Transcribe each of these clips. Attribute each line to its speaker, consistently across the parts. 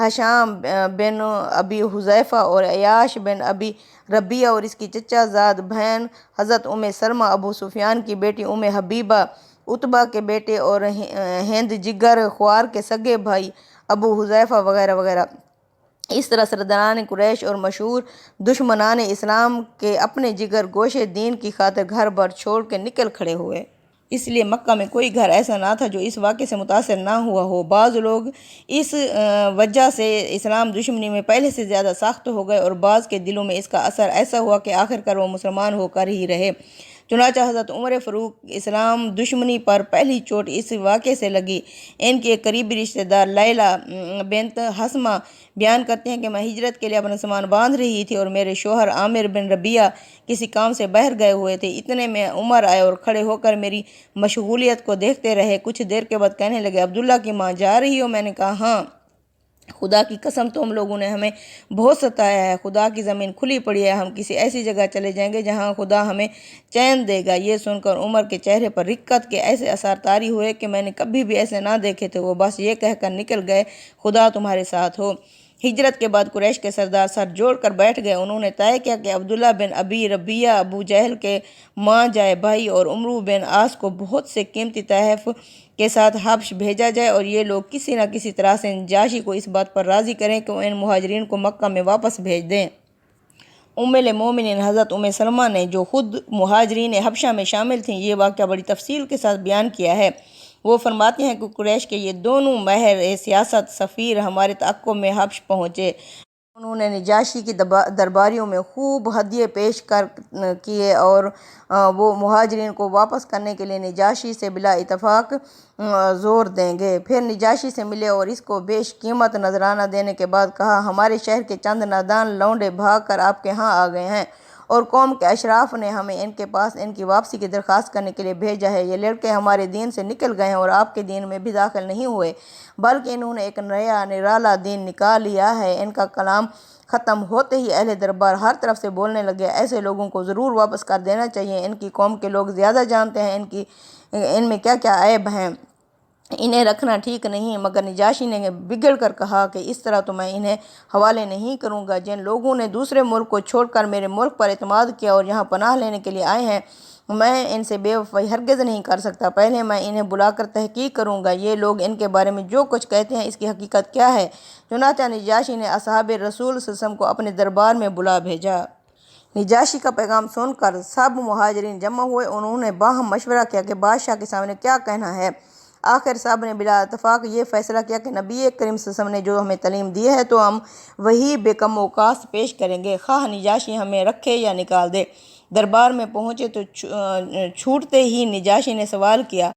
Speaker 1: ہشام بن ابی حذیفہ اور عیاش بن ابی ربیہ اور اس کی چچا زاد بہن حضرت سلمہ، ابو سفیان کی بیٹی حبیبہ، عتبہ کے بیٹے اور ہند جگر خوار کے سگے بھائی ابو حذیفہ وغیرہ وغیرہ۔ اس طرح سرداران قریش اور مشہور دشمنان اسلام کے اپنے جگر گوشے دین کی خاطر گھر بار چھوڑ کے نکل کھڑے ہوئے۔ اس لیے مکہ میں کوئی گھر ایسا نہ تھا جو اس واقعے سے متاثر نہ ہوا ہو۔ بعض لوگ اس وجہ سے اسلام دشمنی میں پہلے سے زیادہ سخت ہو گئے اور بعض کے دلوں میں اس کا اثر ایسا ہوا کہ آخر وہ مسلمان ہو کر ہی رہے۔ چنانچہ حضرت عمر فاروق اسلام دشمنی پر پہلی چوٹ اس واقعے سے لگی۔ ان کی ایک قریبی رشتہ دار لیلہ بنت حسمہ بیان کرتے ہیں کہ میں ہجرت کے لیے اپنا سامان باندھ رہی تھی اور میرے شوہر عامر بن ربیعہ کسی کام سے باہر گئے ہوئے تھے۔ اتنے میں عمر آئے اور کھڑے ہو کر میری مشغولیت کو دیکھتے رہے۔ کچھ دیر کے بعد کہنے لگے، عبداللہ کی ماں جا رہی ہو؟ میں نے کہا ہاں۔ خدا کی قسم تم لوگوں نے ہمیں بہت ستایا ہے، خدا کی زمین کھلی پڑی ہے، ہم کسی ایسی جگہ چلے جائیں گے جہاں خدا ہمیں چین دے گا۔ یہ سن کر عمر کے چہرے پر رقت کے ایسے اثار طاری ہوئے کہ میں نے کبھی بھی ایسے نہ دیکھے تھے۔ وہ بس یہ کہہ کر نکل گئے، خدا تمہارے ساتھ ہو۔ ہجرت کے بعد قریش کے سردار سر جوڑ کر بیٹھ گئے۔ انہوں نے طے کیا کہ عبداللہ بن ابی ربیعہ ابو جہل کے ماں جائے بھائی اور عمرو بن عاص کو بہت سے قیمتی تحائف کے ساتھ حبش بھیجا جائے اور یہ لوگ کسی نہ کسی طرح سے نجاشی کو اس بات پر راضی کریں کہ وہ ان مہاجرین کو مکہ میں واپس بھیج دیں۔ ام المومنین حضرت سلمہ نے، جو خود مہاجرین حبشہ میں شامل تھیں، یہ واقعہ بڑی تفصیل کے ساتھ بیان کیا ہے۔ وہ فرماتی ہیں کہ قریش کے یہ دونوں ماہر سیاست سفیر ہمارے تعاقب میں حبش پہنچے۔ انہوں نے نجاشی کی درباریوں میں خوب ہدیے پیش کیے اور وہ مہاجرین کو واپس کرنے کے لیے نجاشی سے بلا اتفاق زور دیں گے۔ پھر نجاشی سے ملے اور اس کو بیش قیمت نذرانہ دینے کے بعد کہا، ہمارے شہر کے چند نادان لونڈے بھاگ کر آپ کے ہاں آ گئے ہیں اور قوم کے اشراف نے ہمیں ان کے پاس ان کی واپسی کی درخواست کرنے کے لیے بھیجا ہے۔ یہ لڑکے ہمارے دین سے نکل گئے ہیں اور آپ کے دین میں بھی داخل نہیں ہوئے، بلکہ انہوں نے ایک نیا نرالا دین نکال لیا ہے۔ ان کا کلام ختم ہوتے ہی اہل دربار ہر طرف سے بولنے لگے، ایسے لوگوں کو ضرور واپس کر دینا چاہیے، ان کی قوم کے لوگ زیادہ جانتے ہیں ان میں کیا کیا عیب ہیں، انہیں رکھنا ٹھیک نہیں۔ مگر نجاشی نے بگڑ کر کہا کہ اس طرح تو میں انہیں حوالے نہیں کروں گا۔ جن لوگوں نے دوسرے ملک کو چھوڑ کر میرے ملک پر اعتماد کیا اور یہاں پناہ لینے کے لیے آئے ہیں، میں ان سے بے وفائی ہرگز نہیں کر سکتا۔ پہلے میں انہیں بلا کر تحقیق کروں گا، یہ لوگ ان کے بارے میں جو کچھ کہتے ہیں اس کی حقیقت کیا ہے۔ چنانچہ نجاشی نے اصحاب رسول صلی اللہ علیہ وسلم کو اپنے دربار میں بلا بھیجا۔ نجاشی کا پیغام سن کر سب مہاجرین جمع ہوئے۔ انہوں نے باہم مشورہ کیا کہ بادشاہ کے سامنے کیا کہنا ہے۔ آخر سب نے بلا اتفاق یہ فیصلہ کیا کہ نبی کریم صلی اللہ علیہ وسلم نے جو ہمیں تعلیم دی ہے تو ہم وہی بے کم و کاست پیش کریں گے، خواہ نجاشی ہمیں رکھے یا نکال دے۔ دربار میں پہنچے تو چھوٹتے ہی نجاشی نے سوال کیا،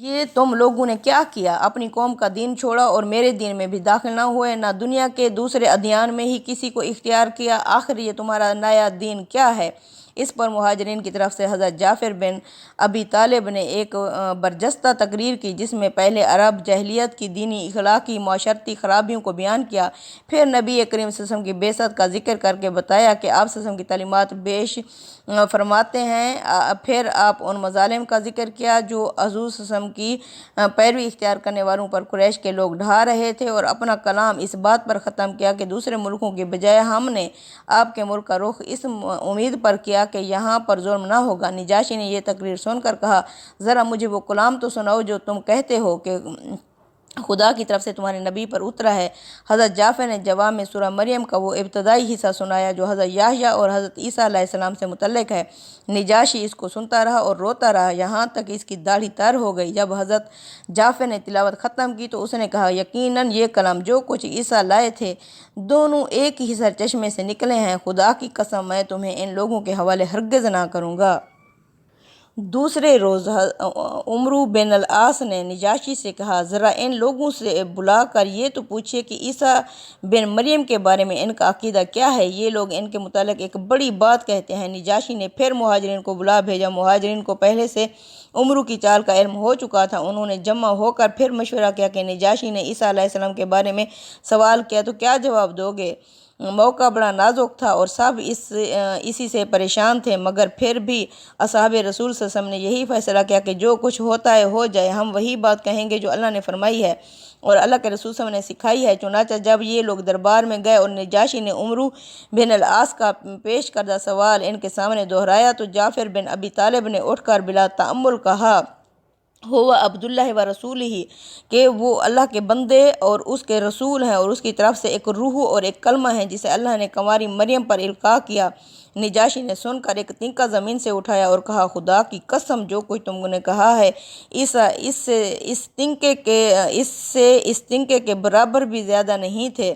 Speaker 1: یہ تم لوگوں نے کیا کیا؟ اپنی قوم کا دین چھوڑا اور میرے دین میں بھی داخل نہ ہوئے، نہ دنیا کے دوسرے ادیان میں ہی کسی کو اختیار کیا، آخر یہ تمہارا نیا دین کیا ہے؟ اس پر مہاجرین کی طرف سے حضرت جعفر بن ابی طالب نے ایک برجستہ تقریر کی جس میں پہلے عرب جاہلیت کی دینی، اخلاقی، معاشرتی خرابیوں کو بیان کیا، پھر نبی کریم صلی اللہ علیہ وسلم کی بعثت کا ذکر کر کے بتایا کہ آپ صلی اللہ علیہ وسلم کی تعلیمات پیش فرماتے ہیں، پھر آپ ان مظالم کا ذکر کیا جو حضور صلی اللہ علیہ وسلم کی پیروی اختیار کرنے والوں پر قریش کے لوگ ڈھا رہے تھے، اور اپنا کلام اس بات پر ختم کیا کہ دوسرے ملکوں کے بجائے ہم نے آپ کے ملک کا رخ اس امید پر کیا کہ یہاں پر ظلم نہ ہوگا۔ نجاشی نے یہ تقریر سن کر کہا، ذرا مجھے وہ کلام تو سناؤ جو تم کہتے ہو کہ خدا کی طرف سے تمہارے نبی پر اترا ہے۔ حضرت جعفر نے جواب میں سورہ مریم کا وہ ابتدائی حصہ سنایا جو حضرت یحییٰ اور حضرت عیسیٰ علیہ السلام سے متعلق ہے۔ نجاشی اس کو سنتا رہا اور روتا رہا یہاں تک اس کی داڑھی تر ہو گئی۔ جب حضرت جعفر نے تلاوت ختم کی تو اس نے کہا، یقیناً یہ کلام جو کچھ عیسیٰ لائے تھے دونوں ایک ہی سرچشمے سے نکلے ہیں، خدا کی قسم میں تمہیں ان لوگوں کے حوالے ہرگز نہ کروں گا۔ دوسرے روز عمرو بن العاص نے نجاشی سے کہا، ذرا ان لوگوں سے بلا کر یہ تو پوچھئے کہ عیسیٰ بن مریم کے بارے میں ان کا عقیدہ کیا ہے، یہ لوگ ان کے متعلق ایک بڑی بات کہتے ہیں۔ نجاشی نے پھر مہاجرین کو بلا بھیجا۔ مہاجرین کو پہلے سے عمرو کی چال کا علم ہو چکا تھا۔ انہوں نے جمع ہو کر پھر مشورہ کیا کہ نجاشی نے عیسیٰ علیہ السلام کے بارے میں سوال کیا تو کیا جواب دو گے؟ موقع بڑا نازک تھا اور سب اسی سے پریشان تھے، مگر پھر بھی اصحاب رسول صلی اللہ علیہ وسلم نے یہی فیصلہ کیا کہ جو کچھ ہوتا ہے ہو جائے، ہم وہی بات کہیں گے جو اللہ نے فرمائی ہے اور اللہ کے رسول صلی اللہ علیہ وسلم نے سکھائی ہے۔ چنانچہ جب یہ لوگ دربار میں گئے اور نجاشی نے عمرو بن العاص کا پیش کردہ سوال ان کے سامنے دہرایا تو جعفر بن ابی طالب نے اٹھ کر بلا تأمل کہا، ہوا عبداللہ و رسول ہی، کہ وہ اللہ کے بندے اور اس کے رسول ہیں اور اس کی طرف سے ایک روح اور ایک کلمہ ہے جسے اللہ نے کنواری مریم پر القاء کیا۔ نجاشی نے سن کر ایک تنکا زمین سے اٹھایا اور کہا، خدا کی قسم جو کچھ تم نے کہا ہے اس تنکے کے برابر بھی زیادہ نہیں تھے۔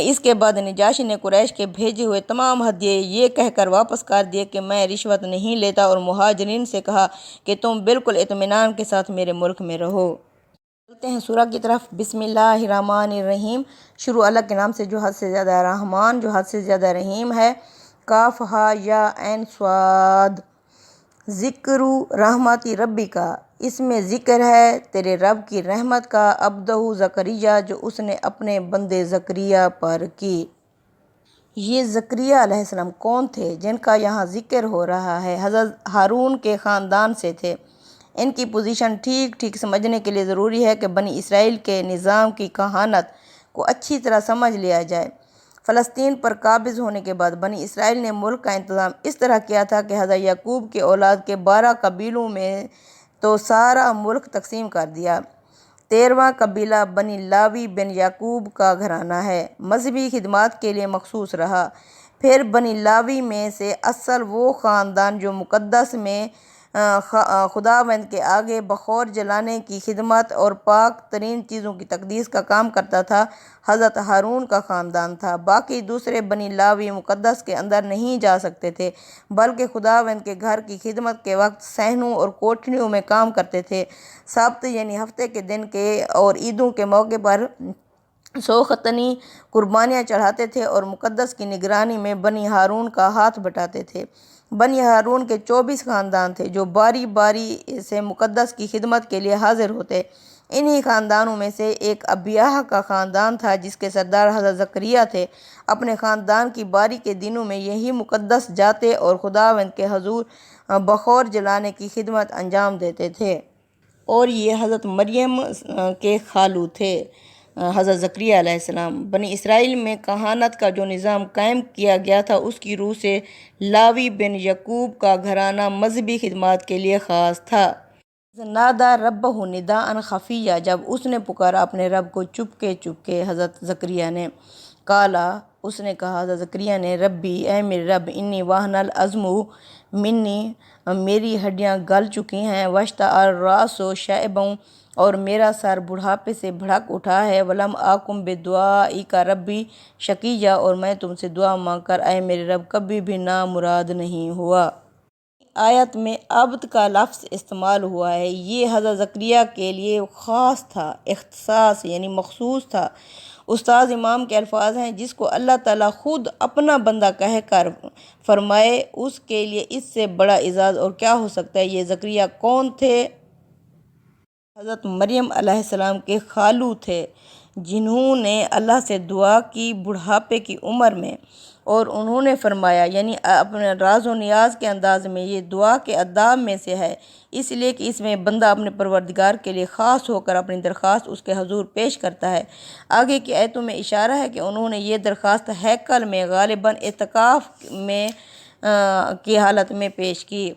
Speaker 1: اس کے بعد نجاشی نے قریش کے بھیجے ہوئے تمام ہدیے یہ کہہ کر واپس کر دیے کہ میں رشوت نہیں لیتا، اور مہاجرین سے کہا کہ تم بالکل اطمینان کے ساتھ میرے ملک میں رہو۔ چلتے ہیں سورہ کی طرف۔ بسم اللہ الرحمن الرحیم۔ شروع اللہ کے نام سے جو حد سے زیادہ رحمان جو حد سے زیادہ رحیم ہے۔ کاف ہا یا عین صاد۔ ذکر رحمتی ربی کا، اس میں ذکر ہے تیرے رب کی رحمت کا، عبدہ زکریا جو اس نے اپنے بندے زکریا پر کی۔ یہ زکریا علیہ السلام کون تھے جن کا یہاں ذکر ہو رہا ہے؟ حضرت ہارون کے خاندان سے تھے۔ ان کی پوزیشن ٹھیک سمجھنے کے لیے ضروری ہے کہ بنی اسرائیل کے نظام کی کہانت کو اچھی طرح سمجھ لیا جائے۔ فلسطین پر قابض ہونے کے بعد بنی اسرائیل نے ملک کا انتظام اس طرح کیا تھا کہ حضرت یعقوب کے اولاد کے 12 قبیلوں میں تو سارا ملک تقسیم کر دیا۔ 13واں قبیلہ بنی لاوی بن یعقوب کا گھرانہ ہے، مذہبی خدمات کے لیے مخصوص رہا۔ پھر بنی لاوی میں سے اصل وہ خاندان جو مقدس میں خداوند کے آگے بخور جلانے کی خدمت اور پاک ترین چیزوں کی تقدیس کا کام کرتا تھا، حضرت ہارون کا خاندان تھا۔ باقی دوسرے بنی لاوی مقدس کے اندر نہیں جا سکتے تھے، بلکہ خداوند کے گھر کی خدمت کے وقت صحنوں اور کوٹھریوں میں کام کرتے تھے۔ سبت یعنی ہفتے کے دن کے اور عیدوں کے موقع پر سوختنی قربانیاں چڑھاتے تھے اور مقدس کی نگرانی میں بنی ہارون کا ہاتھ بٹاتے تھے۔ بنی ہارون کے 24 خاندان تھے جو باری باری سے مقدس کی خدمت کے لیے حاضر ہوتے۔ انہی خاندانوں میں سے ایک ابیاہ کا خاندان تھا جس کے سردار حضرت زکریا تھے۔ اپنے خاندان کی باری کے دنوں میں یہی مقدس جاتے اور خداوند کے حضور بخور جلانے کی خدمت انجام دیتے تھے۔ اور یہ حضرت مریم کے خالو تھے، حضرت زکریا علیہ السلام۔ بنی اسرائیل میں کہانت کا جو نظام قائم کیا گیا تھا اس کی روح سے لاوی بن یعقوب کا گھرانہ مذہبی خدمات کے لیے خاص تھا۔ نادا ربہ نداء خفیہ، جب اس نے پکارا اپنے رب کو چپکے حضرت زکریا نے، کالا اس نے کہا حضرت زکریا نے، ربی اے میرے رب، انی وہن العظم منی میری ہڈیاں گل چکی ہیں، واشتعل الرأس شیبا اور میرا سر بڑھاپے سے بھڑک اٹھا ہے، ولم آکم بدعائک ربی شقیہ اور میں تم سے دعا مانگ کر اے میرے رب کبھی بھی نامراد نہیں ہوا۔ آیت میں عبد کا لفظ استعمال ہوا ہے، یہ حضرت زکریا کے لیے خاص تھا، اختصاص یعنی مخصوص تھا۔ استاذ امام کے الفاظ ہیں، جس کو اللہ تعالیٰ خود اپنا بندہ کہہ کر فرمائے اس کے لیے اس سے بڑا اعزاز اور کیا ہو سکتا ہے۔ یہ زکریا کون تھے؟ حضرت مریم علیہ السلام کے خالو تھے، جنہوں نے اللہ سے دعا کی بڑھاپے کی عمر میں، اور انہوں نے فرمایا، یعنی اپنے راز و نیاز کے انداز میں، یہ دعا کے آداب میں سے ہے، اس لیے کہ اس میں بندہ اپنے پروردگار کے لیے خاص ہو کر اپنی درخواست اس کے حضور پیش کرتا ہے۔ آگے کی آیتوں میں اشارہ ہے کہ انہوں نے یہ درخواست ہیکل میں غالباً اعتکاف میں کی حالت میں پیش کی۔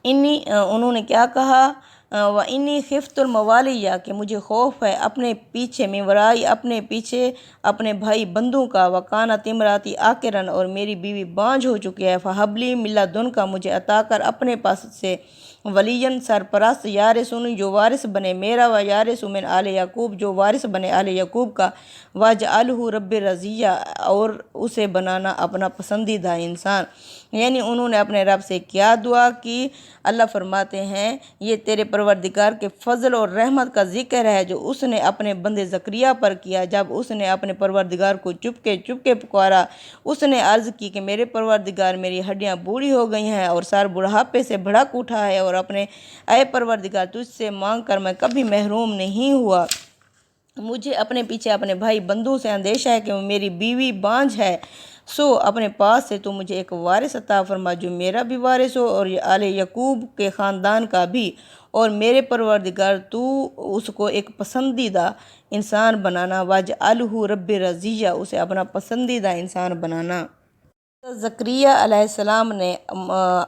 Speaker 1: انہوں نے کیا کہا؟ وَإِنِّي خِفْتُ الْمَوَالِيَّ کہ مجھے خوف ہے اپنے پیچھے، من ورائی اپنے پیچھے اپنے بھائی بندوں کا، وَكَانَتِ امْرَأَتِي عَاقِرًا اور میری بیوی بانجھ ہو چکی ہے، فَهَبْ لِي مِن لَّدُنْكَ مجھے عطا کر اپنے پاس سے، ولیًّا سرپرست، یارثنی جو وارث بنے میرا، ویارث من آل یعقوب جو وارث بنے آل یعقوب کا، وَاجْعَلْهُ رَبِّ رَضِیًّا اور اسے بنانا اپنا پسندیدہ انسان۔ یعنی انہوں نے اپنے رب سے کیا دعا کی؟ اللہ فرماتے ہیں یہ تیرے پروردگار کے فضل اور رحمت کا ذکر ہے جو اس نے اپنے بندے زکریا پر کیا جب اس نے اپنے پروردگار کو چپکے پکارا۔ اس نے عرض کی کہ میرے پروردگار میری ہڈیاں بوڑھی ہو گئی ہیں اور سر بڑھاپے سے بھڑک اٹھا ہے، اور اپنے اے پروردگار تجھ سے مانگ کر میں کبھی محروم نہیں ہوا۔ مجھے اپنے پیچھے اپنے بھائی بندوں سے اندیشہ ہے کہ وہ میری بیوی بانجھ ہے، سو اپنے پاس سے تو مجھے ایک وارث عطا فرما جو میرا بھی وارث ہو اور آل یعقوب کے خاندان کا بھی، اور میرے پروردگار تو اس کو ایک پسندیدہ انسان بنانا، واجعلہ رب رضیہ، اسے اپنا پسندیدہ انسان بنانا۔ زکریہ علیہ السلام نے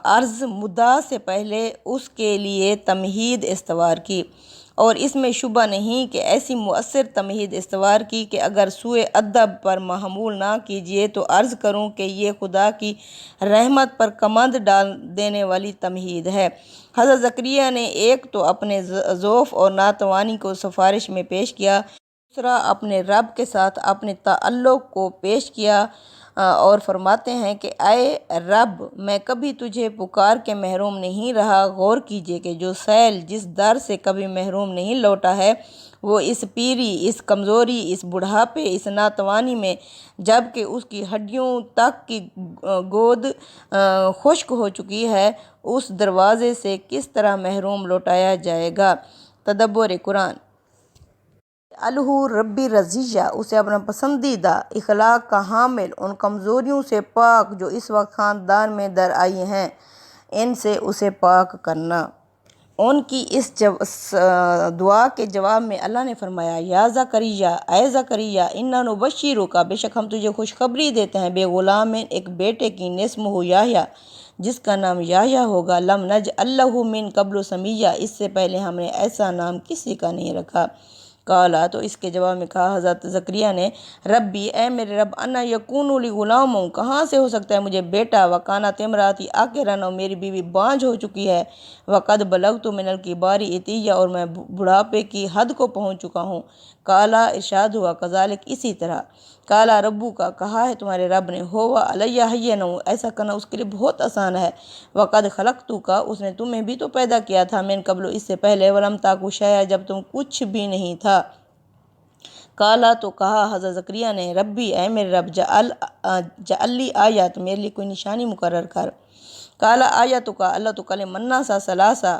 Speaker 1: عرض مدعا سے پہلے اس کے لیے تمہید استوار کی، اور اس میں شبہ نہیں کہ ایسی مؤثر تمہید استوار کی کہ اگر سوء ادب پر محمول نہ کیجیے تو عرض کروں کہ یہ خدا کی رحمت پر کمند ڈال دینے والی تمہید ہے۔ حضرت زکریہ نے ایک تو اپنے ضعف اور ناتوانی کو سفارش میں پیش کیا، دوسرا اپنے رب کے ساتھ اپنے تعلق کو پیش کیا، اور فرماتے ہیں کہ اے رب، میں کبھی تجھے پکار کے محروم نہیں رہا۔ غور کیجئے کہ جو سیل جس در سے کبھی محروم نہیں لوٹا ہے، وہ اس پیری، اس کمزوری، اس بڑھاپے، اس ناتوانی میں، جب کہ اس کی ہڈیوں تک کی گود خشک ہو چکی ہے، اس دروازے سے کس طرح محروم لوٹایا جائے گا۔ تدبر قرآن۔ الہ ربی رضیہ، اسے اپنا پسندیدہ، اخلاق کا حامل، ان کمزوریوں سے پاک جو اس وقت خاندان میں در آئی ہیں، ان سے اسے پاک کرنا۔ ان کی اس دعا کے جواب میں اللہ نے فرمایا، یا زکریا، اے زکریا، انا نبشرک، بے شک ہم تجھے خوشخبری دیتے ہیں، بے غلام، ایک بیٹے کی، اسمہ یحییٰ، جس کا نام یحییٰ ہوگا، لم نجعل لہ من قبل سمیہ، اس سے پہلے ہم نے ایسا نام کسی کا نہیں رکھا۔ کالا، تو اس کے جواب میں کہا حضرت زکریا نے، ربی، اے میرے رب، انا یکون لی غلام، کہاں سے ہو سکتا ہے مجھے بیٹا، وکانت امراتی عاقرا، اور میری بیوی بانجھ ہو چکی ہے، وقد بلغت من الکبار عتیہ، اور میں بڑھاپے کی حد کو پہنچ چکا ہوں۔ کالا، ارشاد ہوا، کذالک، اسی طرح، کالا ربو کا، کہا ہے تمہارے رب نے، ہوا علیہ ہین، ایسا کرنا اس کے لیے بہت آسان ہے، وقد خلقتک، اس نے تمہیں بھی تو پیدا کیا تھا، من قبل، اس سے پہلے، ولم تک شیئا، جب تم کچھ بھی نہیں تھا۔ کالا، تو کہا حضرت زکریا نے، ربی، اے میرے رب، جعل لی آیات، میرے لیے کوئی نشانی مقرر کر۔ کالا آیاتک، اللہ تو کل مناسا ثلاثہ،